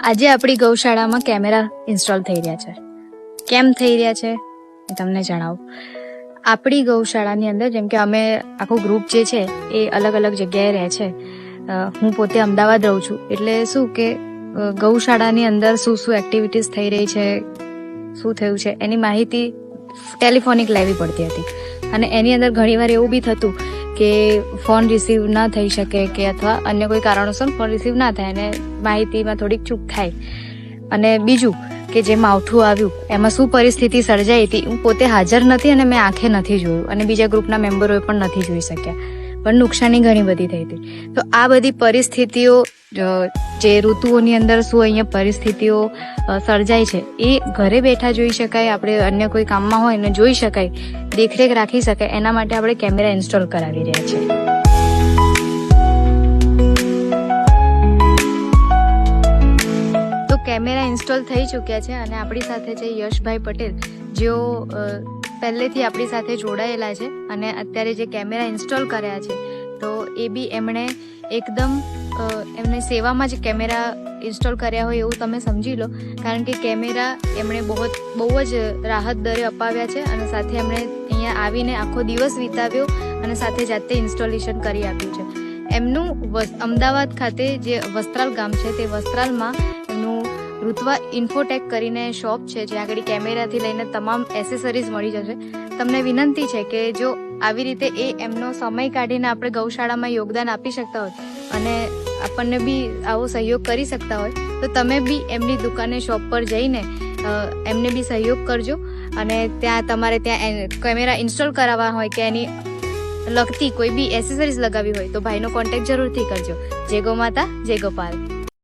આજે આપણી ગૌશાળામાં કેમેરા ઇન્સ્ટોલ થઈ રહ્યા છે. કેમ થઈ રહ્યા છે એ તમને જણાવું. આપણી ગૌશાળાની અંદર જેમ કે અમે આખું ગ્રુપ જે છે એ અલગ અલગ જગ્યાએ રહે છે. હું પોતે અમદાવાદ રહું છું, એટલે શું કે ગૌશાળાની અંદર શું શું એક્ટિવિટીઝ થઈ રહી છે, શું થયું છે એની માહિતી ટેલિફોનિક લેવી પડતી હતી. અને એની અંદર ઘણીવાર એવું બી થતું કે ફોન રિસીવ ના થઈ શકે કે અથવા અન્ય કોઈ કારણોસર ફોન રિસીવ ના થાય અને માહિતીમાં થોડીક ચૂક થાય. અને બીજું કે જે માવઠું આવ્યું એમાં શું પરિસ્થિતિ સર્જાઈ હતી હું પોતે હાજર નથી અને મેં આંખે નથી જોયું અને બીજા ગ્રુપના મેમ્બરોએ પણ નથી જોઈ શક્યા, પણ નુકસાની ઘણી બધી થઈ હતી. તો આ બધી પરિસ્થિતિઓ જે ઋતુઓની અંદર શું અહીંયા પરિસ્થિતિઓ સર્જાય છે એ ઘરે બેઠા જોઈ શકાય, આપણે અન્ય કોઈ કામમાં હોય ને જોઈ શકાય, દેખરેખ રાખી શકાય, એના માટે આપણે કેમેરા ઇન્સ્ટોલ કરાવી રહ્યા છીએ. તો કેમેરા ઇન્સ્ટોલ થઈ ચૂક્યા છે અને આપણી સાથે છે યશભાઈ પટેલ, જેઓ પહેલેથી આપણી સાથે જોડાયેલા છે અને અત્યારે જે કેમેરા ઇન્સ્ટોલ કર્યા છે તો એ બી એમણે એકદમ એમને સેવામાં જ કેમેરા ઇન્સ્ટોલ કર્યા હોય એવું તમે સમજી લો. કારણ કે કેમેરા એમણે બહુ જ રાહત દરે અપાવ્યા છે અને સાથે એમણે અહીંયા આવીને આખો દિવસ વિતાવ્યો અને સાથે જાતે ઇન્સ્ટોલેશન કરી આપ્યું છે. એમનું અમદાવાદ ખાતે જે વસ્ત્રાલ ગામ છે તે વસ્ત્રાલમાં એમનું ઋત્વા ઇન્ફોટેક કરીને શોપ છે, જ્યાં આગળ કેમેરાથી લઈને તમામ એસેસરીઝ મળી જશે. તમને વિનંતી છે કે જો આવી રીતે એ એમનો સમય કાઢીને આપણે ગૌશાળામાં યોગદાન આપી શકતા હોય અને આપણને બી આવો સહયોગ કરી શકતા હોય તો તમે બી એમની દુકાને શોપ પર જઈને એમને બી સહયોગ કરજો. અને ત્યાં તમારે ત્યાં કેમેરા ઇન્સ્ટોલ કરાવવા હોય કે એની લગતી કોઈ બી એસેસરીઝ લગાવી હોય તો ભાઈનો કોન્ટેક્ટ જરૂરથી કરજો. જય ગૌ માતા, જય ગોપાલ.